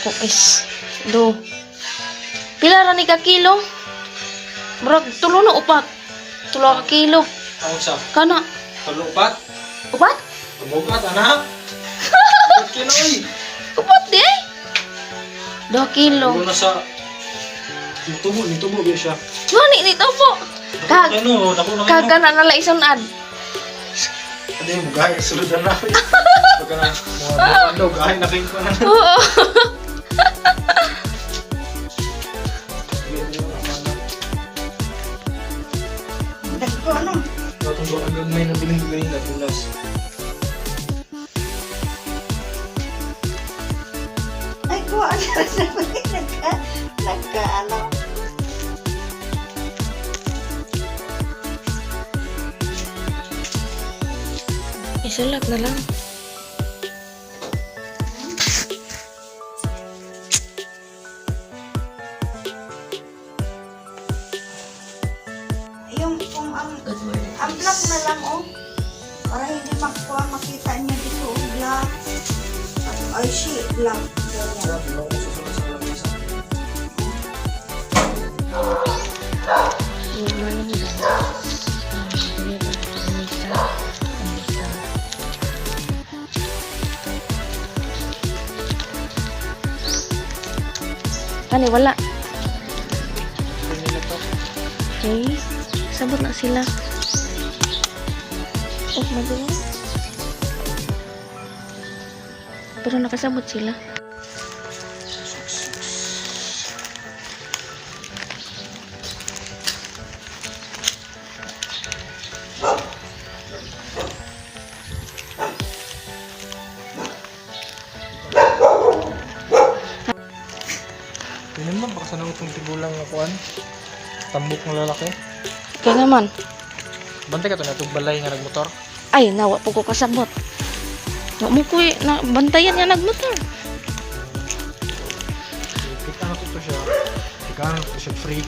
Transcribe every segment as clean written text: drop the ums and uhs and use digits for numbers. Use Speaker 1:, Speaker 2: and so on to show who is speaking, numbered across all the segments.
Speaker 1: Ako is do. Pila ra ni ka kilo? Murag tulo na upat. Tulo ka kilo.
Speaker 2: Ang sa
Speaker 1: Kana
Speaker 2: palupat.
Speaker 1: upat?
Speaker 2: Palupat anak. Kilo oy.
Speaker 1: Upat di ay. 2 kilo.
Speaker 2: Ano na sa nitubo biya siya.
Speaker 1: Gani ni po. Kag
Speaker 2: Ano, dako na
Speaker 1: kag kana nala isunad.
Speaker 2: Ade mo gahay sulod na. Pagka na mo ano gahay na king ko na.
Speaker 1: Oo.
Speaker 3: Dagko ano?
Speaker 2: Datong do ang gagmay na biling na tulas.
Speaker 3: Ay, kuha siya sa nagka ano.
Speaker 1: Isulat na lang.
Speaker 3: Yung kung ang black na lang oh. Para hindi makita niya dito oh, black. Ay, shit, black. Ganyan.
Speaker 1: Kani wala. Okay. Sabot na sila. Oh, madulo. Pero nakasabot sila.
Speaker 2: Yun naman baka sa nangutong tigulang nga kuan. Tambok ng lalaki.
Speaker 1: Kaya naman.
Speaker 2: Bantay ka to na itong balay nga nagmotor.
Speaker 1: Ay, nawa po ko kasabot. Wa mo ko na bantayan niya nagmotor.
Speaker 2: Kita na to siya. Ikaw na to siya free.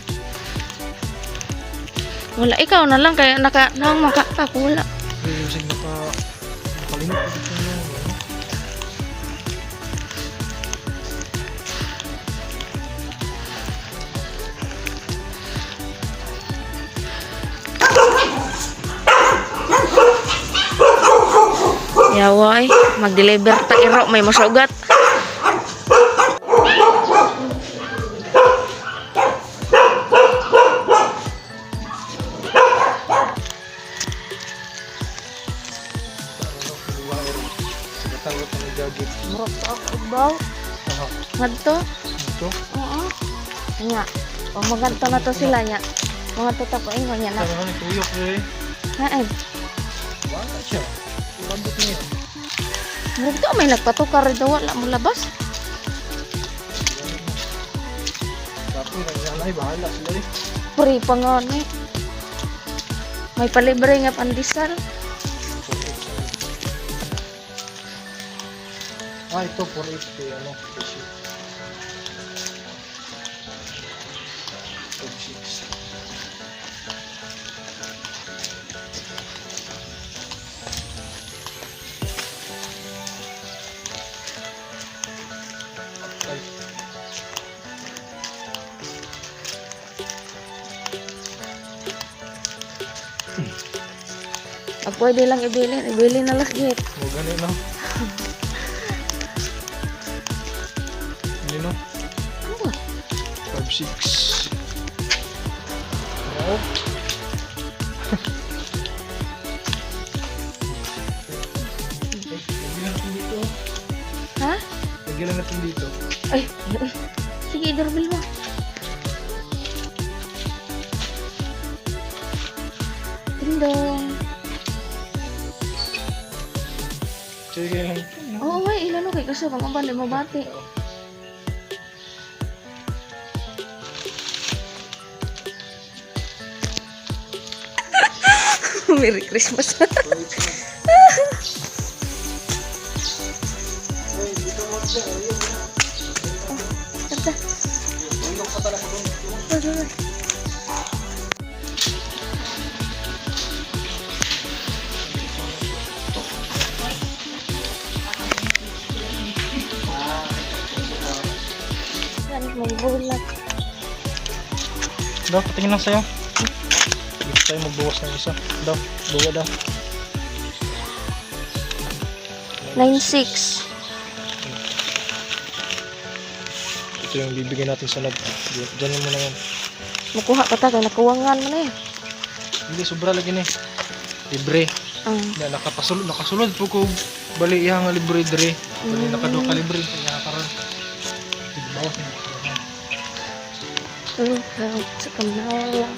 Speaker 1: Wala ikaw na lang kaya nang makaka wala.
Speaker 2: Free yung sige nakalimot ko dito yung ano.
Speaker 1: Yawa ay, mag-deliver ta iro may masugat.
Speaker 2: Tanggap ang jagit.
Speaker 1: Murag sa ako baw.
Speaker 2: Aha.
Speaker 1: Ngadto?
Speaker 2: Ito.
Speaker 1: Oo. Nya. O magadto na to sila nya. Mga tutap ko ingon nya na.
Speaker 2: Ano ni tuyok eh.
Speaker 1: Haen.
Speaker 2: Wala siya. Urambot niya.
Speaker 1: Murag to may nagpatukar daw wala mo labas.
Speaker 2: Tapos nangyalay bahala sila eh.
Speaker 1: Free pa nga ni. May palibre nga pandesal.
Speaker 2: Ah, ito 480 ano, peso. 6. Ay.
Speaker 1: Pag pwede lang ibili na lang git.
Speaker 2: Mo gani no. Ano? 5-6. Oh. Lagyan natin dito.
Speaker 1: Ha?
Speaker 2: Lagyan natin dito.
Speaker 1: Ay, sige, doorbell mo. Tindong.
Speaker 2: Sige lang.
Speaker 1: Oo, may ilano kay kasi kung mabali mo bati. Merry Christmas. Kanta. Ibulag.
Speaker 2: Daw, patingin lang sa'yo. Dito tayo magbuwas ng isa. Daw, buwa daw.
Speaker 1: 9.6.
Speaker 2: Ito yung bibigyan natin sa lab. Diyan mo na yan.
Speaker 1: Makuha pa ta kay nakuwangan mo na eh.
Speaker 2: Hindi, sobra lagi na eh. Libre. Na nakasulod po ko bali iya nga libre dire. Bali nakado ka libre kaya karon. Tigbawas ni.
Speaker 1: Sa kamala.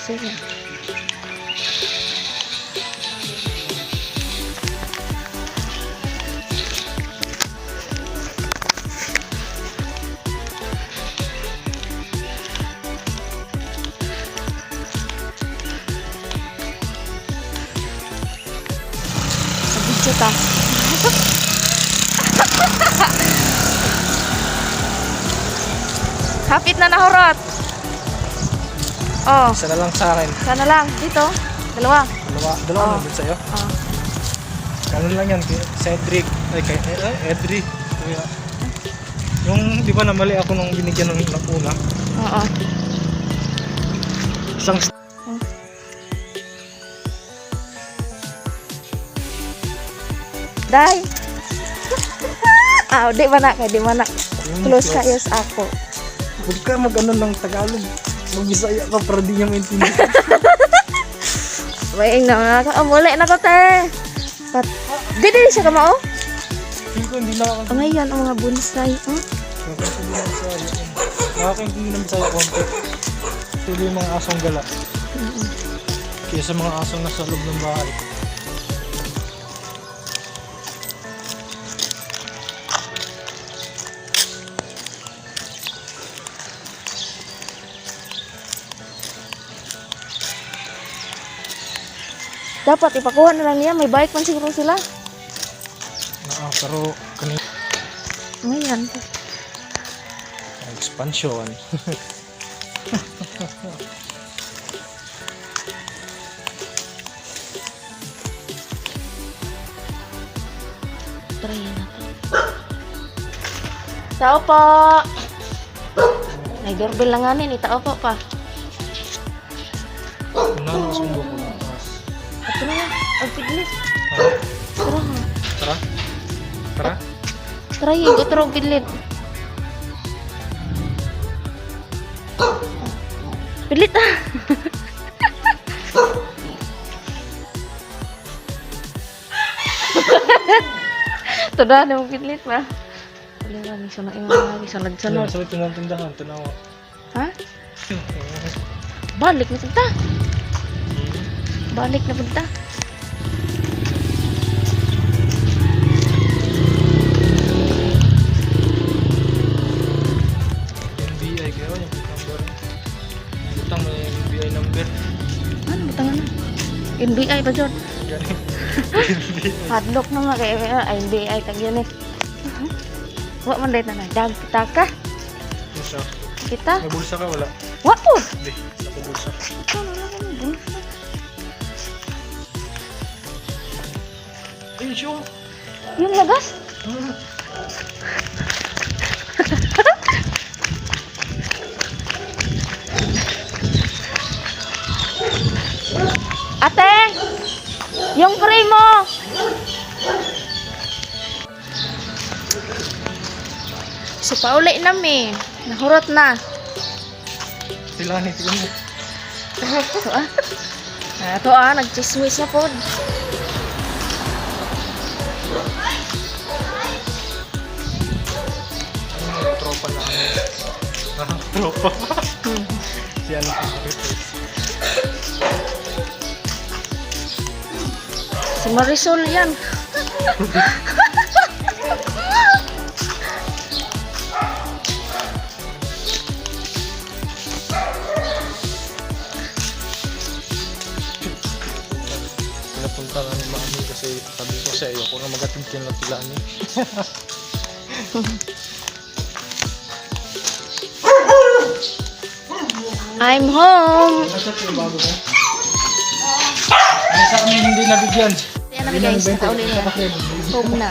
Speaker 1: Sige. Video ta. Hapit na nahurot. Oh,
Speaker 2: Isa na lang sa akin.
Speaker 1: sana lang. Dito. Dalawa.
Speaker 2: Dalawa na din sa'yo.
Speaker 1: Oh.
Speaker 2: Ganun lang yan. Kay Cedric. Ay, kay Edri. Kaya, yung, di ba namali ako nung binigyan ng una?
Speaker 1: Oo.
Speaker 2: Isang
Speaker 1: Day. Di ba na? Di ba na? Close kayo sa ako.
Speaker 2: Huwag ka mag-ano ng Tagalog. Mag-Bisaya ka para di niya maintindihan.
Speaker 1: May na ka. Muli na ko te. Didi siya ka mao?
Speaker 2: Hindi ko, hindi na ako.
Speaker 1: Ang ngayon ang mga bonsai.
Speaker 2: Nakakaintindi ng Bisaya konti. Tuloy yung mga asong gala. Kaya sa mga asong nasa loob ng bahay.
Speaker 1: Dapat ipakuha na lang niya. May bike man siguro sila.
Speaker 2: Pero kanina
Speaker 1: Ngayon.
Speaker 2: expansion.
Speaker 1: Try natin. Tao po. May doorbell lang nga nin. Tao po pa.
Speaker 2: Ano sumbok ko na taas.
Speaker 1: Ito na yan. Ang piglit. Tara ha.
Speaker 2: Tara? Tara?
Speaker 1: Tara yun. Ito ang piglit. Piglit ah. Ito na. Ang piglit ba? Wala nga. Miso na imang. Miso nagsanod.
Speaker 2: Sa itong tindahan, tanawa.
Speaker 1: Ha? Balik na punta. Balik na punta.
Speaker 2: NBI kaya yung number. Butang may NBI number.
Speaker 1: Ano ba tangan na? NBI ba dyan?
Speaker 2: Yan.
Speaker 1: Padlock na nga kaya NBI tag yan eh. Wa man dahil na dag kita ka.
Speaker 2: Bulsa.
Speaker 1: Kita?
Speaker 2: May bulsa ka wala?
Speaker 1: Wa po.
Speaker 2: Hindi. Sa bulsa. Ayun siya.
Speaker 1: Yung lagas? Ate! Yung frame mo! Si Pauli nami. Nahurot na.
Speaker 2: Sila ni tignan mo.
Speaker 1: Ito ah. Ito ah, nagchismis na po.
Speaker 2: Tropa na kami. Tropa. Si ano pa.
Speaker 1: Si Marisol yan.
Speaker 2: Pinapunta na ni Mami kasi sabi ko sa iyo, kung na magatingkin na tila ni.
Speaker 1: I'm home.
Speaker 2: Nasa yung bago mo? Ay, sa kami hindi nabigyan.
Speaker 1: Yan na guys, nakauli na. Home na.